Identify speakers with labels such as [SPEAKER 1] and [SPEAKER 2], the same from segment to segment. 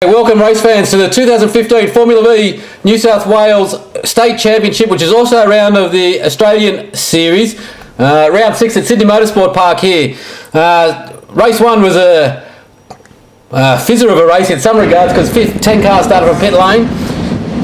[SPEAKER 1] Welcome race fans to the 2015 Formula V New South Wales State Championship, which is also a round of the Australian Series. Round 6 at Sydney Motorsport Park here. Race 1 was a fizzer of a race in some regards because 10 cars started from pit lane,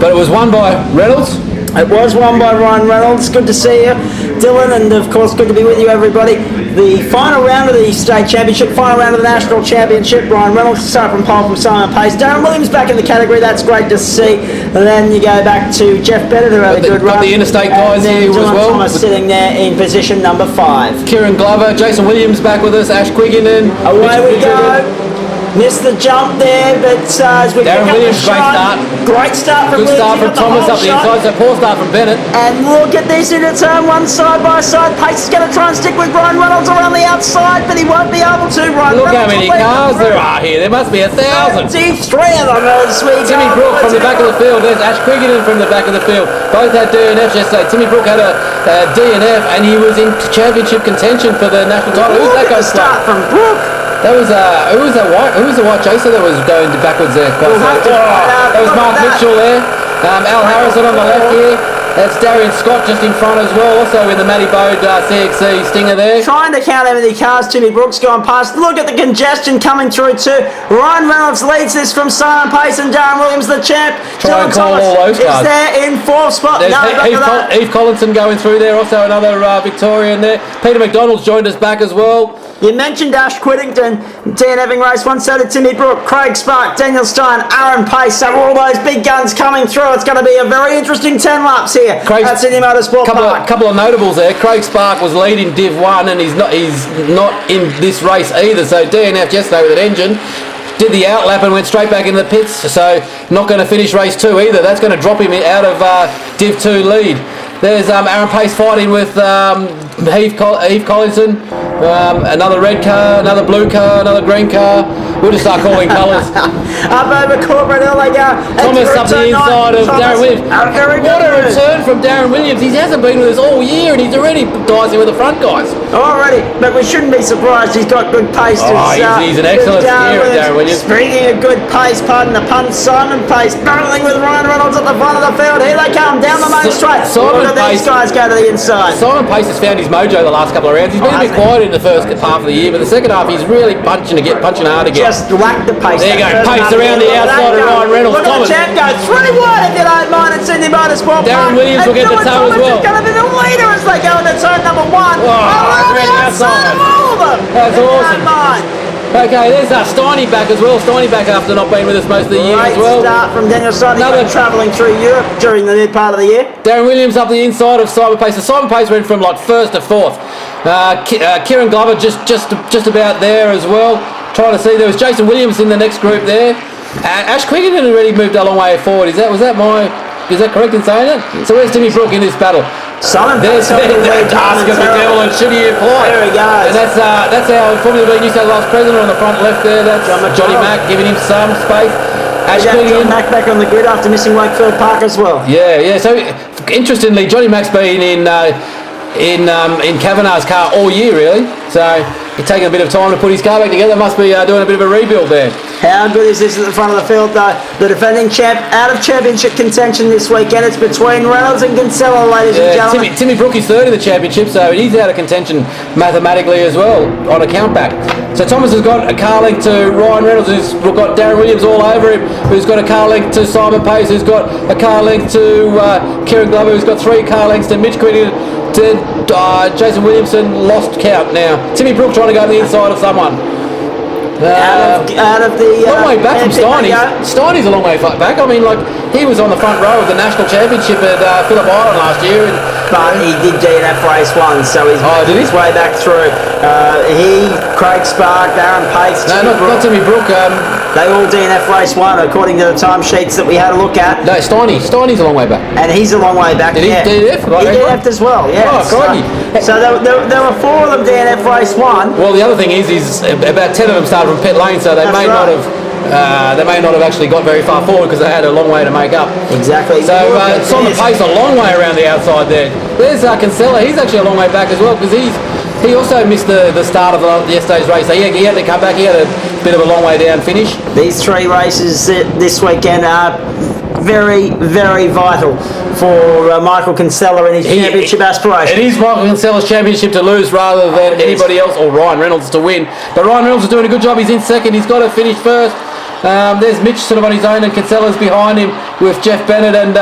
[SPEAKER 1] but it was won by Reynolds.
[SPEAKER 2] It was won by Ryan Reynolds. Good to see you, Dylan, and of course good to be with you, everybody. The final round of the State Championship, final round of the National Championship. Ryan Reynolds started from pole from Simon Pace. Darren Williams back in the category. That's great to see. And then you go back to Jeff Bennett, who had a good run.
[SPEAKER 1] Got the interstate guys here as well.
[SPEAKER 2] Thomas sitting there in position number 5.
[SPEAKER 1] Kieran Glover, Jason Williams back with us. Ash Quiggin and
[SPEAKER 2] away we go. Missed the jump there, but as we
[SPEAKER 1] Darren
[SPEAKER 2] pick up
[SPEAKER 1] Williams,
[SPEAKER 2] the shot,
[SPEAKER 1] great start
[SPEAKER 2] from
[SPEAKER 1] Good start from Thomas up the inside, so poor start from Bennett.
[SPEAKER 2] And look at this in a turn one side by side. Pace is going to try and stick with Ryan Reynolds around the outside, but he won't be able to.
[SPEAKER 1] Look how many cars there are here. There must be 1,000.
[SPEAKER 2] 3 of them as we
[SPEAKER 1] Timmy Brook from the back of the field. There's Ash Quiggin from the back of the field. Both had DNFs yesterday. Timmy Brook had a DNF, and he was in championship contention for the national title. Who's that going to
[SPEAKER 2] start from Brook?
[SPEAKER 1] That was who was the white chaser that was going backwards there? That was Mark Mitchell there. Al Harrison on the left here. That's Darian Scott just in front as well, also in the Matty Bode CXC Stinger there.
[SPEAKER 2] Trying to count how many cars Timmy Brook's gone past. Look at the congestion coming through too. Ryan Reynolds leads this from Simon Pace and Darren Williams the champ.
[SPEAKER 1] Try and call all those cars.
[SPEAKER 2] Is there in 4th spot.
[SPEAKER 1] There's Heath Collinson going through there, also another Victorian there. Peter McDonald's joined us back as well.
[SPEAKER 2] You mentioned Ash Quiddington, DNFing race 1, so did Timmy Brook, Craig Spark, Daniel Stein, Aaron Pace, so all those big guns coming through. It's going to be a very interesting 10 laps here at Sydney Motorsport Park.
[SPEAKER 1] Couple of notables there. Craig Spark was leading Div 1 and he's not in this race either, so DNF yesterday with an engine. Did the outlap and went straight back in the pits, so not going to finish race 2 either. That's going to drop him out of Div 2 lead. There's Aaron Pace fighting with Heath Collinson. Another red car, another blue car, another green car. We'll just start calling colours.
[SPEAKER 2] Up over Corporate Hill they go.
[SPEAKER 1] Thomas up the inside of Darren Williams. What a return from Darren Williams. He hasn't been with us all year and he's already dicing with the front guys.
[SPEAKER 2] Already, but we shouldn't be surprised. He's got good pace.
[SPEAKER 1] He's an excellent steer, Darren Williams.
[SPEAKER 2] Speaking of good pace, pardon the pun, Simon Pace battling with Ryan Reynolds at the front of the field. Here they come down the main straight. Look at these guys go to the inside.
[SPEAKER 1] Simon Pace has found his mojo the last couple of rounds. He's been a bit quiet in the first half of the year, but the second half he's really punching hard again.
[SPEAKER 2] Just whack the pace.
[SPEAKER 1] There you go, Pace around the outside of Ryan Reynolds.
[SPEAKER 2] Look at the champ go 3 wide if you don't mind at Sydney Motorsport Park.
[SPEAKER 1] Darren Williams will get the toe as well.
[SPEAKER 2] Thomas is going to be the leader as they go into turn number 1.
[SPEAKER 1] Around the outside
[SPEAKER 2] of all of them.
[SPEAKER 1] That's awesome. Okay, there's Steiny back as well. Steiny back after not being with us most of the year as well.
[SPEAKER 2] Great start from Daniel Steiny. Another travelling through Europe during the mid part of the year.
[SPEAKER 1] Darren Williams up the inside of Simon Pace. So Simon Pace went from like 1st to 4th. Kieran Glover just about there as well. Trying to see, there was Jason Williams in the next group there. Ash Quiggin had already moved a long way forward. Is that correct in saying it? So where's Timmy Brook in this battle? There's the task of the devil and should he apply?
[SPEAKER 2] There he goes.
[SPEAKER 1] And that's our Formula V New South Wales president on the front left there. That's Johnny Mack giving him some space.
[SPEAKER 2] Ash Quiggin back on the grid after missing Wakefield Park as well.
[SPEAKER 1] Yeah. So interestingly, Johnny Mack's been in Kavanagh's car all year really. So he's taking a bit of time to put his car back together. Must be doing a bit of a rebuild there.
[SPEAKER 2] How good is this at the front of the field though? The defending champ out of championship contention this weekend. It's between Reynolds and Kinsella, ladies and gentlemen.
[SPEAKER 1] Timmy Brook is 3rd in the championship, so he's out of contention mathematically as well on a countback. So Thomas has got a car link to Ryan Reynolds, who's got Darren Williams all over him, who's got a car link to Simon Pace, who's got a car link to Kieran Glover, who's got 3 car links to Mitch Quiddington, to Jason Williamson. Lost count now. Timmy Brook trying to go to the inside of someone.
[SPEAKER 2] Out of the
[SPEAKER 1] long way back from Steiny. Steiny's a long way back. I mean, like, he was on the front row of the national championship at Phillip Island last year,
[SPEAKER 2] but he did DNF race 1, so he's making his way back through. Craig Spark, Aaron Pace,
[SPEAKER 1] not Timmy Brook.
[SPEAKER 2] They all DNF race 1 according to the timesheets that we had a look at.
[SPEAKER 1] No, Steiny's a long way back,
[SPEAKER 2] and he's a long way back.
[SPEAKER 1] Did he DNF?
[SPEAKER 2] He DNF'd as well. Yeah. So there were 4 of them DNF race 1.
[SPEAKER 1] Well, the other thing is about 10 of them started from pit lane, so they may not have actually got very far forward because they had a long way to make up.
[SPEAKER 2] Exactly.
[SPEAKER 1] So Simon Pace a long way around the outside there. There's Kinsella. He's actually a long way back as well because He also missed the start of yesterday's race. So he had to come back. He had a bit of a long way down finish.
[SPEAKER 2] These 3 races this weekend are very, very vital for Michael Kinsella and his championship aspiration.
[SPEAKER 1] It is Michael Kinsella's championship to lose rather than anybody else, or Ryan Reynolds to win. But Ryan Reynolds is doing a good job. He's in second. He's got to finish first. There's Mitch sort of on his own, and Kinsella's behind him with Jeff Bennett. And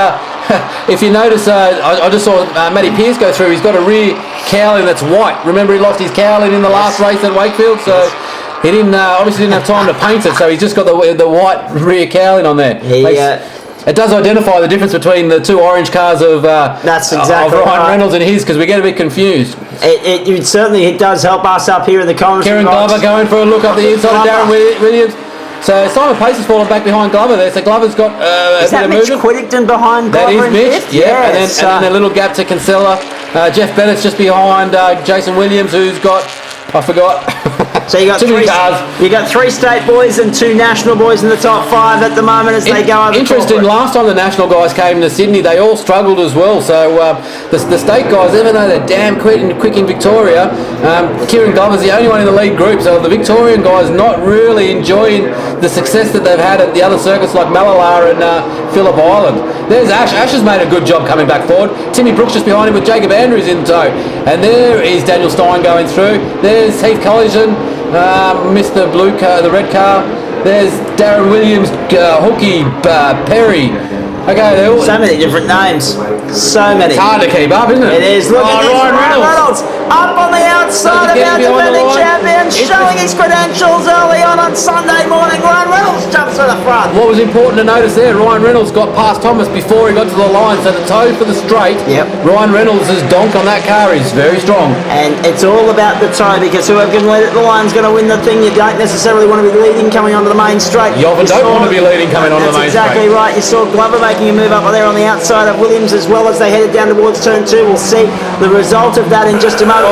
[SPEAKER 1] if you notice, I just saw Matty Pearce go through. He's got a rear cowling that's white. Remember, he lost his cowling in the last race at Wakefield, so he didn't obviously didn't have time to paint it. So he's just got the white rear cowling on there. It does identify the difference between the 2 orange cars of
[SPEAKER 2] that's exactly
[SPEAKER 1] of Ryan Reynolds and his, because we get a bit confused.
[SPEAKER 2] It certainly does help us up here in the commentary.
[SPEAKER 1] Kieran Glover going for a look up the inside of Darren Williams. So Simon Pace has fallen back behind Glover there. So Glover's got a bit of movement.
[SPEAKER 2] Is that Mitch Whittington behind Glover?
[SPEAKER 1] That is Mitch,
[SPEAKER 2] fifth?
[SPEAKER 1] yeah. And then a little gap to Kinsella. Jeff Bennett's just behind Jason Williams, who's got, I forgot.
[SPEAKER 2] So you got 3 cars. You got 3 state boys and 2 national boys in the top 5 at the moment as they go over.
[SPEAKER 1] Interesting. Last time the national guys came to Sydney, they all struggled as well. So the state guys, even though they're damn quick in Victoria, Kieran Glover's the only one in the lead group. So the Victorian guys not really enjoying the success that they've had at the other circuits like Malala and Phillip Island. There's Ash. Ash has made a good job coming back forward. Timmy Brooks just behind him with Jacob Andrews in tow. And there is Daniel Stein going through. There's Heath Collison. Mr. Blue car, the red car. There's Darren Williams, Hookie, Perry. Okay, they're all...
[SPEAKER 2] So many different names. So many.
[SPEAKER 1] It's hard to keep up, isn't it?
[SPEAKER 2] It is. Look at this,
[SPEAKER 1] Ryan
[SPEAKER 2] Reynolds. Up on the outside of our defending champion, showing his credentials early on Sunday morning. Ryan Reynolds jumps to the front.
[SPEAKER 1] What was important to notice there, Ryan Reynolds got past Thomas before he got to the line, so the toe for the straight.
[SPEAKER 2] Yep.
[SPEAKER 1] Ryan Reynolds' donk on that car is very strong.
[SPEAKER 2] And it's all about the toe, because whoever can lead at the line is going to win the thing. You don't necessarily want to be leading coming onto the main straight.
[SPEAKER 1] You often don't want to be leading coming onto the main straight.
[SPEAKER 2] That's exactly right. You saw Glover making a move up there on the outside of Williams as well as they headed down towards turn 2. We'll see the result of that in just a moment.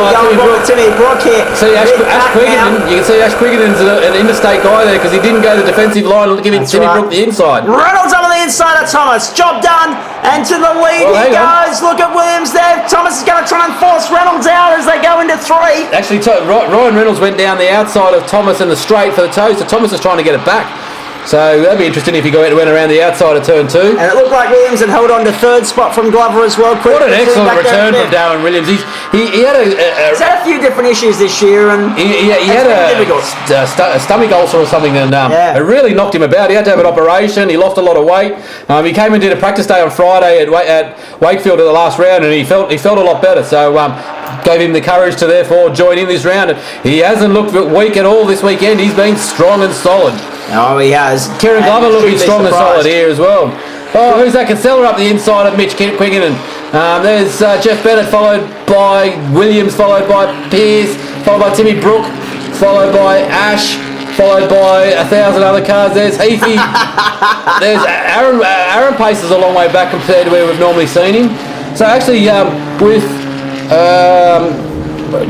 [SPEAKER 2] Timmy Brook here.
[SPEAKER 1] See Ash Quiggenden, you can see Ash Quiggenden's an interstate guy there because he didn't go to the defensive line giving Timmy Brook the inside.
[SPEAKER 2] Reynolds up on the inside of Thomas. Job done. And to the lead he goes. Look at Williams there. Thomas is going to try and force Reynolds out as they go into 3.
[SPEAKER 1] Actually, Ryan Reynolds went down the outside of Thomas in the straight for the toe, so Thomas is trying to get it back. So that'd be interesting if he went around the outside of turn 2.
[SPEAKER 2] And it looked like Williams had held on to 3rd spot from Glover as well.
[SPEAKER 1] What an excellent return from Darren Williams. He had
[SPEAKER 2] he's had a few different issues this year, and
[SPEAKER 1] he had a stomach ulcer or something, and it really knocked him about. He had to have an operation. He lost a lot of weight. He came and did a practice day on Friday at Wakefield at the last round, and he felt a lot better. So gave him the courage to therefore join in this round. And he hasn't looked weak at all this weekend. He's been strong and solid.
[SPEAKER 2] Oh, he has.
[SPEAKER 1] Kieran Glover looking strong and solid here as well. Oh, who's that? Kinsella up the inside of Mitch Quiggenden. There's Jeff Bennett, followed by Williams, followed by Pearce, followed by Timmy Brook, followed by Ash, followed by 1,000 other cars. There's Heathy. There's Aaron Pace is a long way back compared to where we've normally seen him. So actually, with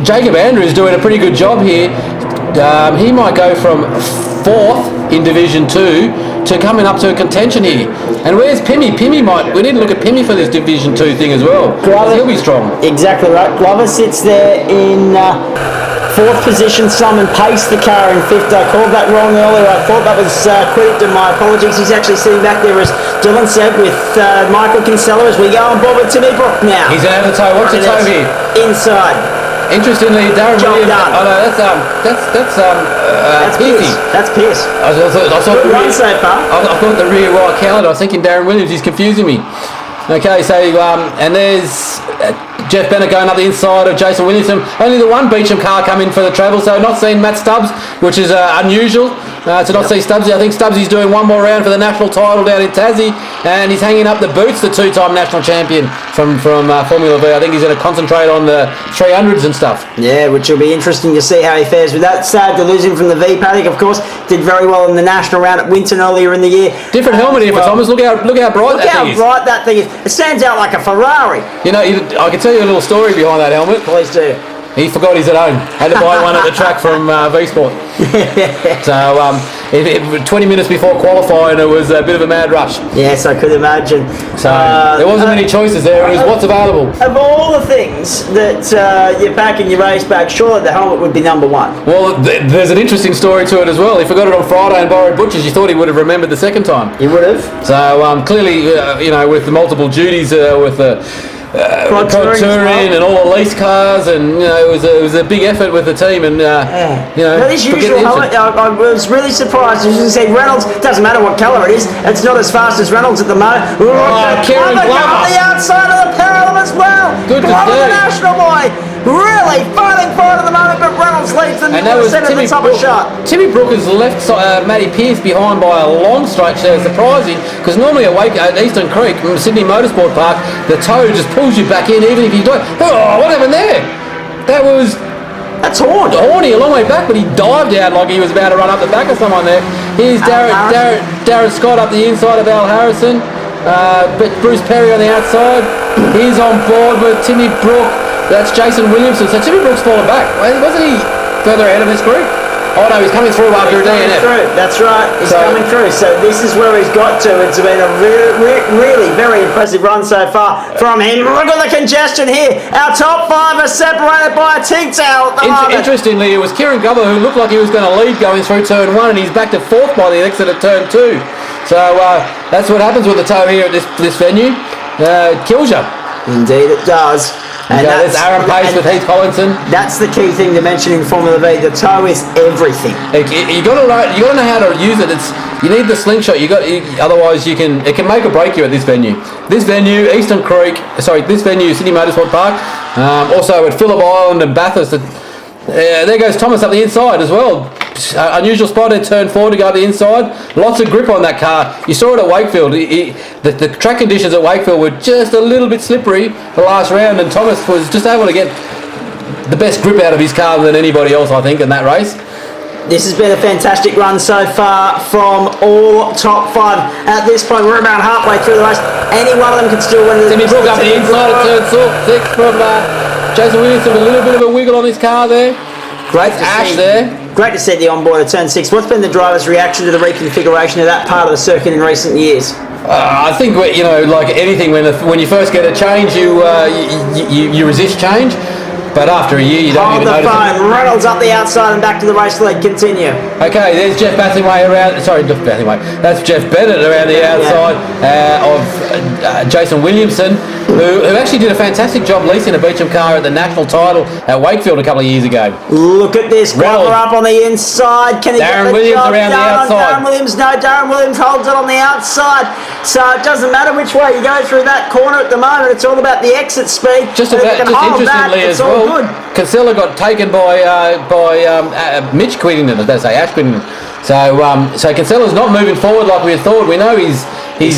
[SPEAKER 1] Jacob Andrews doing a pretty good job here, he might go from 4th in Division 2 to coming up to a contention here. And where's Pimmy? We need to look at Pimmy for this Division 2 thing as well. He'll be strong.
[SPEAKER 2] Exactly right. Glover sits there in 4th position. Simon Pace, the car, in 5th. I called that wrong earlier. I thought that was Quiddington. My apologies. He's actually sitting back there, as Dylan said, with Michael Kinsella as we go on board with Timmy Brook now.
[SPEAKER 1] He's going to have the toe. What's the toe here?
[SPEAKER 2] Inside.
[SPEAKER 1] Interestingly, Darren Williams. Oh no, that's Pearce.
[SPEAKER 2] That's Pearce.
[SPEAKER 1] I thought
[SPEAKER 2] good run so far.
[SPEAKER 1] I thought the rear white cowled. I was thinking Darren Williams. He's confusing me. Okay, so and there's Jeff Bennett going up the inside of Jason Williamson. Only the one Beecham car come in for the travel, so not seeing Matt Stubbs, which is unusual to not see Stubbsy. I think Stubbsy's doing one more round for the national title down in Tassie, and he's hanging up the boots, the 2-time national champion from Formula V. I think he's going to concentrate on the 300s and stuff. Yeah,
[SPEAKER 2] which will be interesting to see how he fares with that. Sad to lose him from the V paddock, of course. Did very well in the national round at Winton earlier in the year.
[SPEAKER 1] Different helmet here for Thomas. Look how bright that thing is. Look how
[SPEAKER 2] bright that thing is. It stands out like a Ferrari.
[SPEAKER 1] You know, I can tell you a little story behind that helmet.
[SPEAKER 2] Please do.
[SPEAKER 1] He forgot his at home. Had to buy one at the track from V Sport. So 20 minutes before qualifying, it was a bit of a mad rush.
[SPEAKER 2] Yes, I could imagine.
[SPEAKER 1] So there wasn't many choices there. It was what's available.
[SPEAKER 2] Of all the things that you pack in your race bag, surely the helmet would be number one.
[SPEAKER 1] Well, there's an interesting story to it as well. He forgot it on Friday and borrowed Butchers. You thought he would have remembered the second time.
[SPEAKER 2] You would have.
[SPEAKER 1] So clearly, with the multiple duties, with the Quad touring and all the lease cars, and it was a big effort with the team, and
[SPEAKER 2] That is usual helmet. I was really surprised. As you said, Reynolds, doesn't matter what colour it is, it's not as fast as Reynolds at the moment.
[SPEAKER 1] Kieran Glover
[SPEAKER 2] on the outside of the parallel as well.
[SPEAKER 1] Good to
[SPEAKER 2] Glover,
[SPEAKER 1] see.
[SPEAKER 2] the national boy, really fighting for it at the moment, but Reynolds leads the centre of the top of shot.
[SPEAKER 1] Timmy Brook has left Matty Pearce behind by a long stretch there, surprising, because normally at Eastern Creek, Sydney Motorsport Park, the toe just pulls you back in, even if you don't. Oh, what happened there? That's horny a long way back, but he dived out like he was about to run up the back of someone there. Here's Darren Scott up the inside of Al Harrison, but Bruce Perry on the outside. He's on board with Timmy Brook. That's Jason Williamson. So Timmy Brook's fallen back. Wasn't he further ahead of this group? Oh no, he's coming through after a DNF.
[SPEAKER 2] That's right, he's coming through. So this is where he's got to. It's been a really very impressive run so far from him. Look at the congestion here. Our top five are separated by a tea-towel at the moment.
[SPEAKER 1] Interestingly, it was Kieran Glover who looked like he was going to lead going through turn 1, and he's back to 4th by the exit of turn 2. So that's what happens with the toe here at this venue. Kills you.
[SPEAKER 2] Indeed it does.
[SPEAKER 1] And that's Aaron Pace with Heath Collinson.
[SPEAKER 2] That's the key thing to mention in Formula V. The toe is everything.
[SPEAKER 1] You got to know how to use it. You need the slingshot. Otherwise it can make or break you at this venue. This venue, Eastern Creek. This venue, Sydney Motorsport Park. Also at Phillip Island and Bathurst. There goes Thomas up the inside as well. Unusual spot in turn 4 to go up the inside. Lots of grip on that car. You saw it at Wakefield. The track conditions at Wakefield were just a little bit slippery the last round, and Thomas was just able to get the best grip out of his car than anybody else, I think, in that race.
[SPEAKER 2] This has been a fantastic run so far from all top 5. At this point, we're about halfway through the race. Any one of them can still win.
[SPEAKER 1] Timmy Brook up the inside of turn 6 from Jason Williamson with a little bit of a wiggle on his car there.
[SPEAKER 2] Great to
[SPEAKER 1] Ash
[SPEAKER 2] see.
[SPEAKER 1] there.
[SPEAKER 2] Great to see the onboard at turn 6. What's been the driver's reaction to the reconfiguration of that part of the circuit in recent years?
[SPEAKER 1] I think like anything, when you first get a change, you resist change. But after a year, you don't even notice it.
[SPEAKER 2] Reynolds up the outside and back to the race lead. Continue.
[SPEAKER 1] Okay, there's Jeff Bathingway around. Sorry, not Bathingway. That's Jeff Bennett around the outside of Jason Williamson, who actually did a fantastic job leasing a Beecham car at the national title at Wakefield a couple of years ago.
[SPEAKER 2] Look at this. Glover up on the inside. Can he
[SPEAKER 1] Darren
[SPEAKER 2] get the
[SPEAKER 1] Williams
[SPEAKER 2] job
[SPEAKER 1] around
[SPEAKER 2] done?
[SPEAKER 1] the outside.
[SPEAKER 2] Darren Williams holds it on the outside. So it doesn't matter which way you go through that corner at the moment. It's all about the exit speed.
[SPEAKER 1] Just interestingly as well, Kinsella got taken by Mitch Quiddington, as they say, Ash Quiddington. So Kinsella's not moving forward like we had thought. We know he's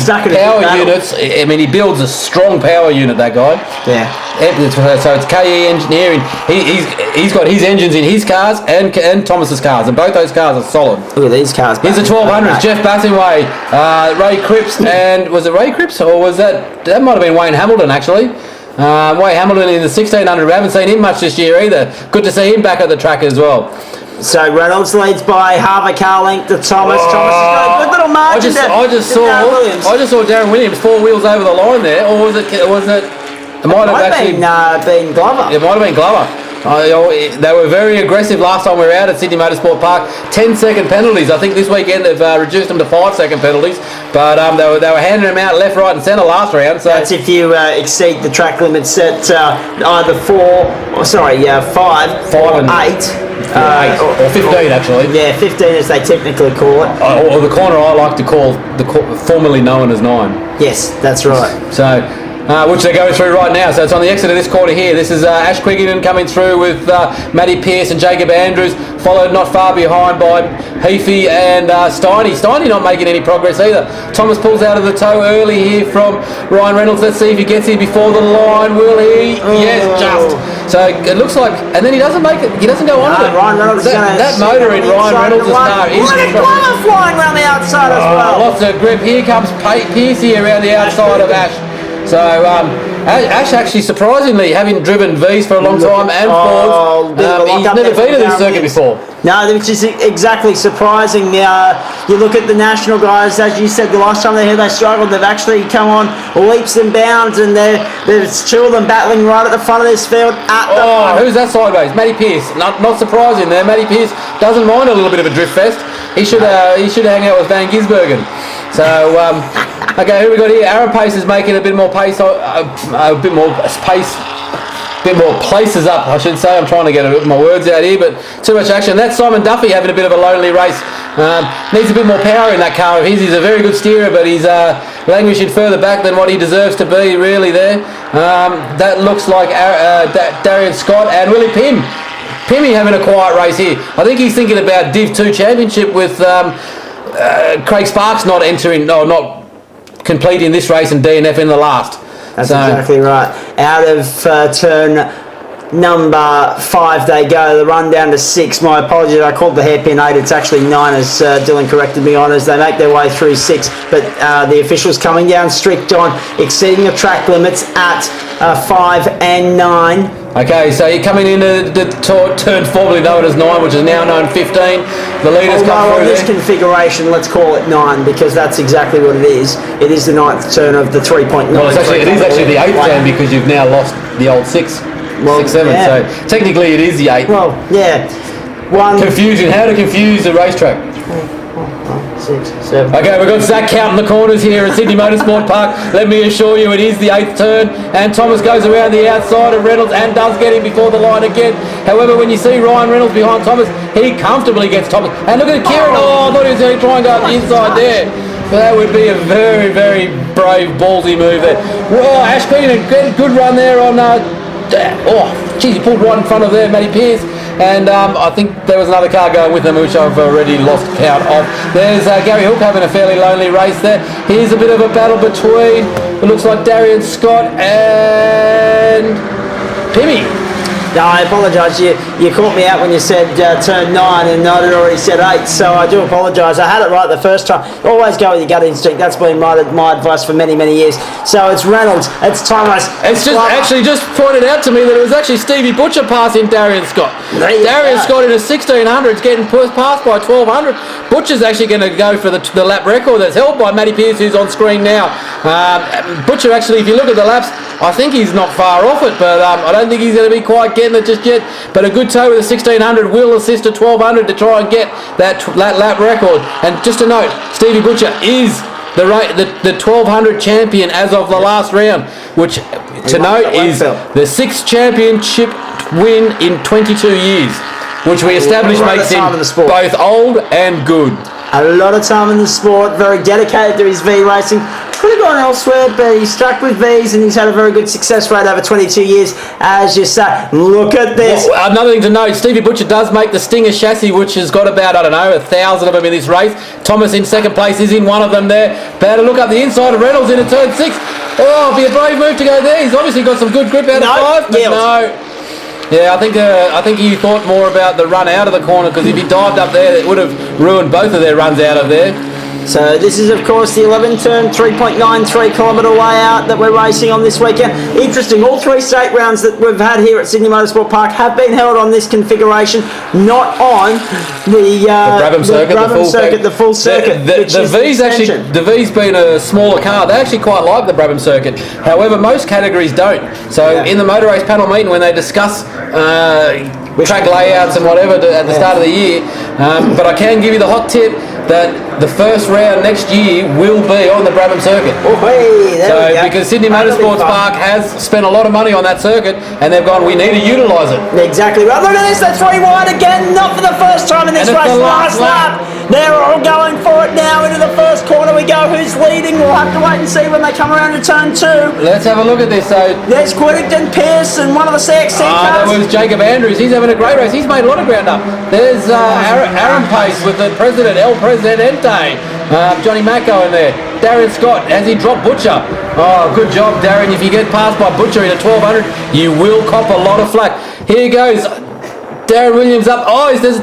[SPEAKER 1] power units. I mean, he builds a strong power unit, that guy.
[SPEAKER 2] Yeah.
[SPEAKER 1] So it's KE Engineering. He's got his engines in his cars and Thomas's cars, and both those cars are solid.
[SPEAKER 2] Look at these cars.
[SPEAKER 1] Here's the 1200s. Jeff Bassingway, Ray Cripps, and was it Ray Cripps or was that might have been Wayne Hamilton actually? Wayne Hamilton in the 1600. We haven't seen him much this year either. Good to see him back at the track as well.
[SPEAKER 2] So Reynolds leads by half a car length to Thomas. Thomas has got a good little margin.
[SPEAKER 1] I just saw Darren Williams 4 wheels over the line there, or was it? It might have
[SPEAKER 2] been Glover.
[SPEAKER 1] It might have been Glover. They were very aggressive last time we were out at Sydney Motorsport Park. 10-second penalties. I think this weekend they've reduced them to 5-second penalties. But they were handing them out left, right, and centre last round. So
[SPEAKER 2] that's if you exceed the track limits at either 5 or 8.
[SPEAKER 1] 8 or 15 actually.
[SPEAKER 2] Yeah, 15 as they technically call it.
[SPEAKER 1] Or the corner I like to call formerly known as 9.
[SPEAKER 2] Yes, that's right.
[SPEAKER 1] So. Which they're going through right now. So it's on the exit of this corner here. This is Ash Quiggington coming through with Matty Pearce and Jacob Andrews, followed not far behind by Heafy and Steiny. Steiny not making any progress either. Thomas pulls out of the toe early here from Ryan Reynolds. Let's see if he gets here before the line. Will he? Yes, just. So it looks like, and then he doesn't make it. He doesn't go on it.
[SPEAKER 2] Ryan Reynolds
[SPEAKER 1] that motor in Ryan Reynolds' car is
[SPEAKER 2] Glover flying around the outside as well.
[SPEAKER 1] Lots of grip. Here comes Pearce here around the outside of Ash. So Ash actually, surprisingly, having driven V's for a long time and Fords, he's never been to this circuit before.
[SPEAKER 2] No, which is exactly surprising. You look at the national guys, as you said, the last time they here they struggled, they've actually come on leaps and bounds, and there's two of them battling right at the front of this field.
[SPEAKER 1] Who's that sideways? Matty Pearce. Not surprising there. Matty Pearce doesn't mind a little bit of a drift fest. He should hang out with Van Gisbergen. So, okay, who we got here? Arapace is making a bit more pace, bit more places up, I should say. I'm trying to get my words out here, but too much action. That's Simon Duffy having a bit of a lonely race. Needs a bit more power in that car of his. He's a very good steerer, but he's languishing further back than what he deserves to be, really, there. That looks like Darian Scott and Willie Pim. Pimmy having a quiet race here. I think he's thinking about Div 2 Championship with Craig Sparks not completing this race and DNF in the last.
[SPEAKER 2] That's exactly right. Out of turn number 5 they go. The run down to 6. My apologies, I called the hairpin 8. It's actually 9, as Dylan corrected me on, as they make their way through 6. But the officials coming down strict on exceeding the track limits at 5 and 9.
[SPEAKER 1] Okay, so you're coming into the turn formerly known as 9, which is now known 15. The leaders come through
[SPEAKER 2] this configuration, let's call it 9, because that's exactly what it is. It is the 9th turn of the 3.9.
[SPEAKER 1] Well, it is actually the 8th turn, because you've now lost the old 6. 6, 7. Yeah. So technically it is the 8th.
[SPEAKER 2] Well, yeah.
[SPEAKER 1] Confusion. How to confuse the racetrack.
[SPEAKER 2] 6, 7.
[SPEAKER 1] Okay, we've got Zach counting the corners here at Sydney Motorsport Park. Let me assure you, it is the 8th turn, and Thomas goes around the outside of Reynolds and does get him before the line again. However, when you see Ryan Reynolds behind Thomas, he comfortably gets Thomas. And look at Kieran. I thought he was going to try and go up the inside there. That would be a very, very brave, ballsy move there. Whoa, Ashby, a good run there on... he pulled right in front of there, Matty Pearce. And I think there was another car going with them, which I've already lost count of. There's Gary Hook having a fairly lonely race there. Here's a bit of a battle between, it looks like Darian Scott and Pimmy.
[SPEAKER 2] No, I apologise. You caught me out when you said turn 9 and I had already said 8, so I do apologise. I had it right the first time. Always go with your gut instinct. That's been my advice for many, many years. So it's Reynolds, it's Thomas.
[SPEAKER 1] It's just pointed out to me that it was actually Stevie Butcher passing Darian Scott. Darian Scott in a 1600 getting passed by 1200. Butcher's actually going to go for the lap record that's held by Matty Pearce, who's on screen now. Butcher actually, if you look at the laps, I think he's not far off it, but I don't think he's going to be quite getting it just yet. But a good tow with a 1600 will assist a 1200 to try and get that lap record. And just a note, Stevie Butcher is the 1200 champion as of the last round, which to note is the 6th championship win in 22 years, which we established makes him both old and good.
[SPEAKER 2] A lot of time in the sport, very dedicated to his V racing. Could have gone elsewhere, but he's stuck with V's and he's had a very good success rate over 22 years, as you say. Look at this.
[SPEAKER 1] Well, another thing to note, Stevie Butcher does make the Stinger chassis, which has got about, 1,000 of them in this race. Thomas in second place is in one of them there. About to look up the inside of Reynolds into turn 6. Oh, it'd be a brave move to go there. He's obviously got some good grip out of 5, but no. Yeah, I think he thought more about the run out of the corner, because if he dived up there, it would have ruined both of their runs out of there.
[SPEAKER 2] So this is, of course, the 11th turn, 3.93 kilometre layout that we're racing on this weekend. Interesting, all 3 state rounds that we've had here at Sydney Motorsport Park have been held on this configuration, not on the Brabham circuit, the full circuit.
[SPEAKER 1] The V's being a smaller car, they actually quite like the Brabham circuit. However, most categories don't. So in the motor race panel meeting, when they discuss track layouts and whatever at the start of the year, but I can give you the hot tip that the first round next year will be on the Brabham circuit. Because Sydney Motorsports Park has spent a lot of money on that circuit, and they've gone, we need to utilise it.
[SPEAKER 2] Exactly right. Look at this, they're 3 wide again, not for the first time in this race. Last lap. They're all going for it now. Into the first corner we go. Who's leading? We'll have to wait and see when they come around to turn 2.
[SPEAKER 1] Let's have a look at this. So
[SPEAKER 2] there's Quiddington Pearce and one of the CXC cars.
[SPEAKER 1] That was Jacob Andrews. He's having a great race. He's made a lot of ground up. There's Aaron Pace with the El Presidente. Johnny Macko in there. Darian Scott, has he dropped Butcher? Oh, good job, Darren. If you get passed by Butcher in a 1200, you will cop a lot of flack. Here goes Darren Williams up. Oh, there's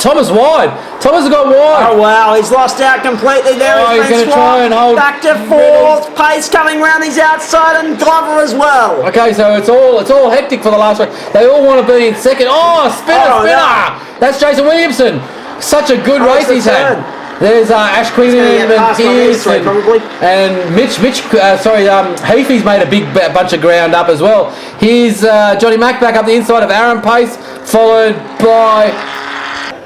[SPEAKER 1] Thomas wide. Thomas has got wide.
[SPEAKER 2] Oh wow, he's lost out completely there.
[SPEAKER 1] Oh, he's
[SPEAKER 2] been
[SPEAKER 1] going to try and hold.
[SPEAKER 2] back to fourth. Pace coming round his outside, and Glover as well.
[SPEAKER 1] Okay, so it's all hectic for the last one. They all want to be in second. Oh, spinner.
[SPEAKER 2] No.
[SPEAKER 1] That's Jason Williamson. Such a good race he's had. There's Ash Queen and Pierce and Mitch. Heafy's made a big bunch of ground up as well. Here's Johnny Mack back up the inside of Aaron Pace, followed by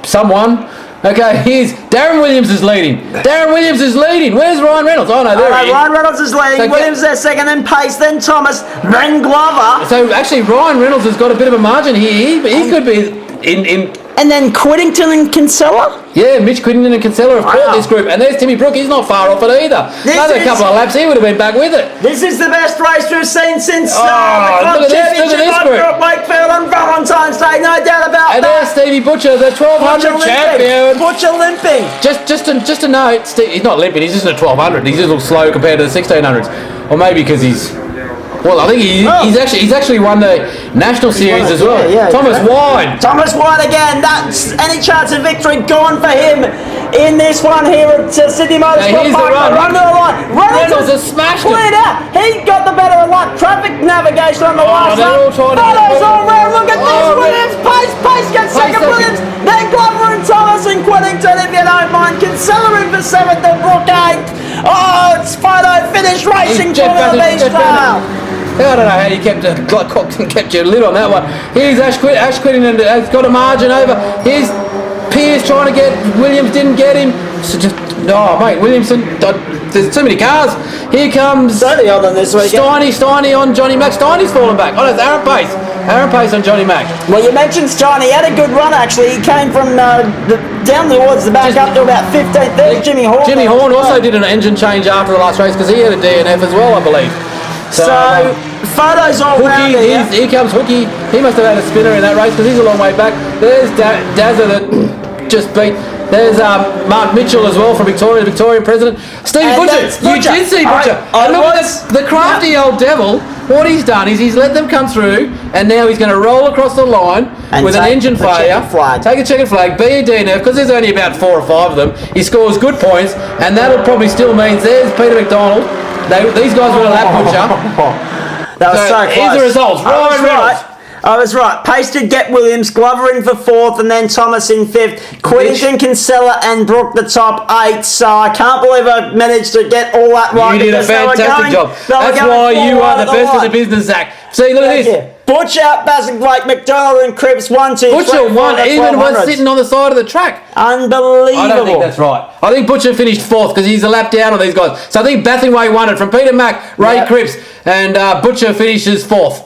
[SPEAKER 1] someone. Okay, here's Darren Williams is leading. Where's Ryan Reynolds? Oh no, there he is.
[SPEAKER 2] Ryan Reynolds is leading.
[SPEAKER 1] So
[SPEAKER 2] Williams there second, then Pace, then Thomas, then Glover.
[SPEAKER 1] So actually, Ryan Reynolds has got a bit of a margin here. He could be in.
[SPEAKER 2] And then Quiddington and Kinsella?
[SPEAKER 1] Yeah, Mitch Quiddington and Kinsella have caught this group. And there's Timmy Brook, he's not far off it either. Another couple of laps, he would have been back with it.
[SPEAKER 2] This is the best race we've seen since the
[SPEAKER 1] look at
[SPEAKER 2] Club
[SPEAKER 1] this
[SPEAKER 2] Championship
[SPEAKER 1] group.
[SPEAKER 2] at Wakefield on Valentine's Day, no doubt about
[SPEAKER 1] And
[SPEAKER 2] that.
[SPEAKER 1] there's Stevie Butcher, the 1200 champion.
[SPEAKER 2] Butcher limping.
[SPEAKER 1] Just a note, he's not limping, he's just in a 1200. He's just a little slow compared to the 1600s. Or maybe because he's... Well, I think he's actually won the National Series as well.
[SPEAKER 2] Yeah,
[SPEAKER 1] Thomas Wide.
[SPEAKER 2] Thomas Wide again. That's any chance of victory gone for him in this one here at Sydney Motorsport Park. Run to the line.
[SPEAKER 1] Reynolds has smashed
[SPEAKER 2] cleared out. He got the better of luck. Traffic navigation on the last lap. Photos all round. Look at this. Williams. Pace gets second. Williams. Then Glover and Thomas and Quiddington, if you don't mind. Kinsella in for seventh and Brook eighth. Oh, it's photo finish racing Formula B style.
[SPEAKER 1] I don't know how you kept your lid on that one. Here's Ash Quiddington has got a margin over. Here's Pierce trying to get Williams, didn't get him. So just mate, Williamson. There's too many cars. Here comes
[SPEAKER 2] Steiny on this weekend.
[SPEAKER 1] Steiny on Johnny Mack. Steiny's fallen back. Oh, that's Aaron Pace. Aaron Pace on Johnny Mack.
[SPEAKER 2] Well, you mentioned Steiny. He had a good run actually. He came from down towards the back up to about 15th. There's Jimmy Horn.
[SPEAKER 1] Jimmy Horn also did an engine change after the last race because he had a DNF as well, I believe.
[SPEAKER 2] So photos all round here.
[SPEAKER 1] Here comes Hookie. He must have had a spinner in that race because he's a long way back. There's Dazza that just beat. There's Mark Mitchell as well from Victoria, the Victorian president. Steve Butcher. You did see Butcher. And look at the crafty old devil. What he's done is he's let them come through, and now he's going to roll across the line and with an engine failure. Take a checkered flag, be a DNF, because there's only about 4 or 5 of them. He scores good points, and that'll probably still means there's Peter McDonald. These guys were a lap Butcher.
[SPEAKER 2] That was so close.
[SPEAKER 1] Here's the results. Ryan Reynolds.
[SPEAKER 2] I was right. Pace did get Williams, Glover in for 4th, and then Thomas in 5th. Quiddington, Kinsella, and Brook the top 8. So I can't believe I managed to get all that right.
[SPEAKER 1] You did a fantastic job. That's why you are the best in the business, Zach. See, look at this.
[SPEAKER 2] Butcher, Bassett, Blake, McDonald, and Cripps 1, 2, 3,
[SPEAKER 1] Butcher won even when sitting on the side of the track.
[SPEAKER 2] Unbelievable.
[SPEAKER 1] I don't think that's right. I think Butcher finished 4th because he's a lap down on these guys. So I think Bathingway won it from Peter Mack, Ray Cripps, and Butcher finishes 4th.